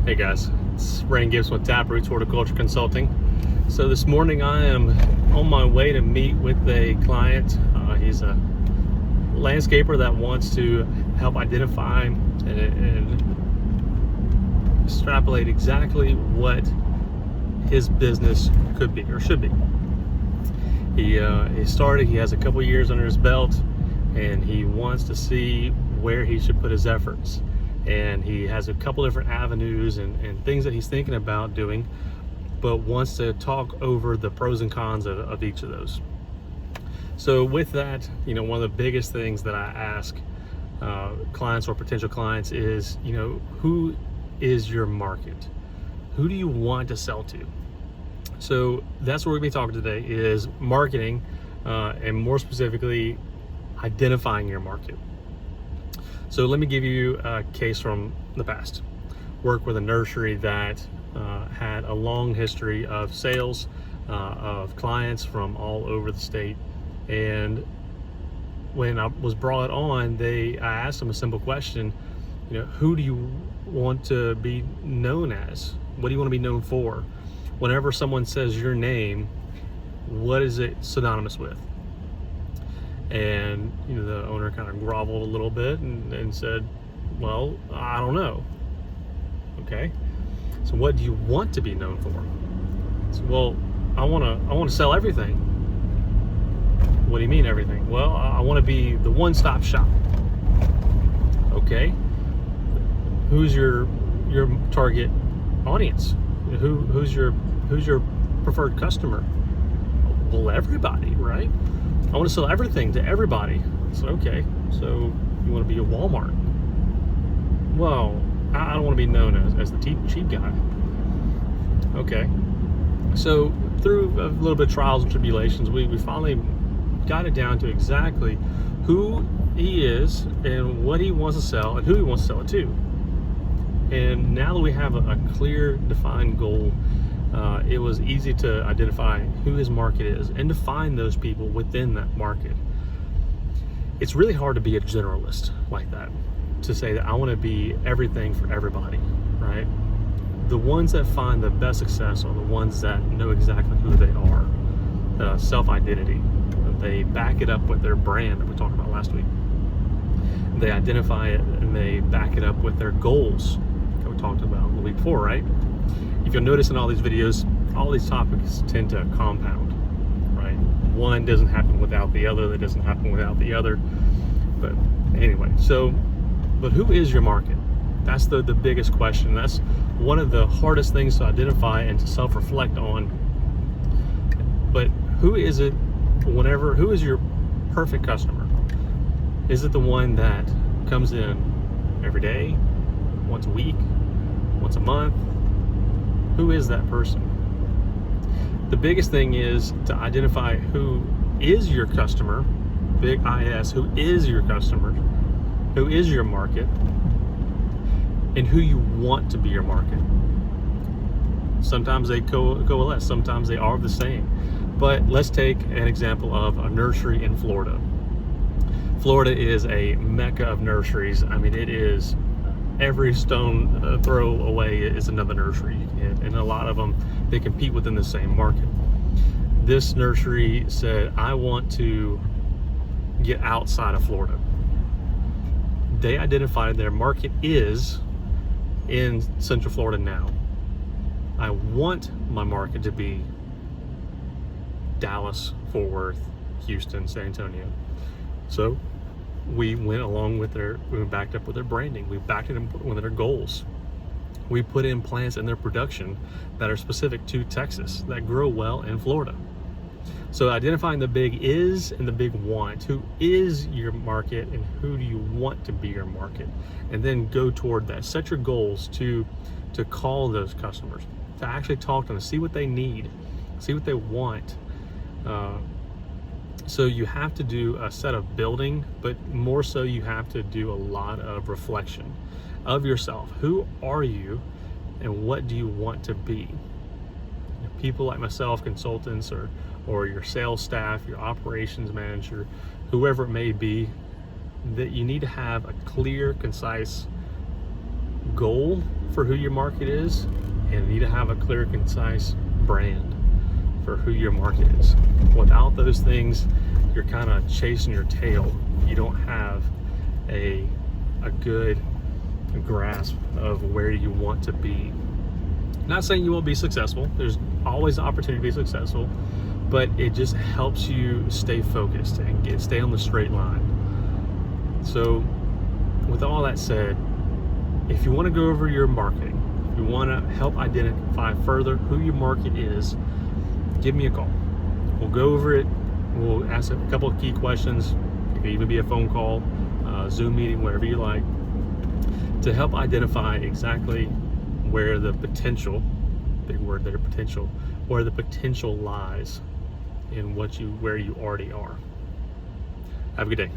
Hey guys, it's Ryan Gibbs with Taproots Horticulture Consulting. So this morning I am on my way to meet with a client. He's a landscaper that wants to help identify and extrapolate exactly what his business could be or should be. He has a couple years under his belt, and he wants to see where he should put his efforts. And he has a couple different avenues and things that he's thinking about doing, but wants to talk over the pros and cons of each of those. So with that, one of the biggest things that I ask clients or potential clients is, who is your market? Who do you want to sell to? So that's what we're going to be talking today, is marketing, and more specifically, identifying your market. So let me give you a case from the past. Worked with a nursery that had a long history of sales of clients from all over the state. And when I was brought on, I asked them a simple question, who do you want to be known as? What do you want to be known for? Whenever someone says your name, what is it synonymous with? And the owner kind of groveled a little bit and said, well, I don't know. Okay, so what do you want to be known for? So, well, I want to sell everything. What do you mean everything? Well, I want to be the one-stop shop. Okay, who's your target audience? Who's your preferred customer? Well, everybody, right? I want to sell everything to everybody. So, okay, so you want to be a Walmart? Well, I don't want to be known as the cheap guy. Okay, so through a little bit of trials and tribulations, we finally got it down to exactly who he is and what he wants to sell and who he wants to sell it to. And now that we have a clear, defined goal, it was easy to identify who his market is and to find those people within that market. It's really hard to be a generalist like that, to say that I want to be everything for everybody, right? The ones that find the best success are the ones that know exactly who they are, the self-identity. They back it up with their brand that we talked about last week. They identify it and they back it up with their goals that we talked about the week before, right? If you'll notice in all these videos, all these topics tend to compound, right? One doesn't happen without the other, that doesn't happen without the other. But anyway, but who is your market? That's the biggest question. That's one of the hardest things to identify and to self-reflect on. But who is it who is your perfect customer? Is it the one that comes in every day, once a week, once a month? Who is that person? The biggest thing is to identify who is your customer, big IS, who is your customer, who is your market, and who you want to be your market. Sometimes they coalesce, sometimes they are the same. But let's take an example of a nursery in Florida. Florida is a mecca of nurseries. I mean, it is every stone throw away is another nursery, and a lot of them, they compete within the same market. This nursery said, I want to get outside of Florida. They identified their market is in Central Florida now. I want my market to be Dallas, Fort Worth, Houston, San Antonio. So we went backed up with their branding. We backed it up with their goals. We put in plants in their production that are specific to Texas, that grow well in Florida. So identifying the big is and the big want. Who is your market and who do you want to be your market? And then go toward that. Set your goals to call those customers, to actually talk to them, see what they need, see what they want. So you have to do a set of building, but more so you have to do a lot of reflection of yourself. Who are you and what do you want to be? People like myself, consultants, or your sales staff, your operations manager, whoever it may be, that you need to have a clear, concise goal for who your market is, and you need to have a clear, concise brand for who your market is. Without those things, you're kind of chasing your tail. You don't have a good grasp of where you want to be. Not saying you won't be successful. There's always an opportunity to be successful, but it just helps you stay focused and stay on the straight line. So with all that said, if you want to go over your marketing, if you want to help identify further who your market is, give me a call. We'll go over it. We'll ask a couple of key questions. It could even be a phone call, Zoom meeting, whatever you like, to help identify exactly where the potential, big word there, potential, where the potential lies in where you already are. Have a good day.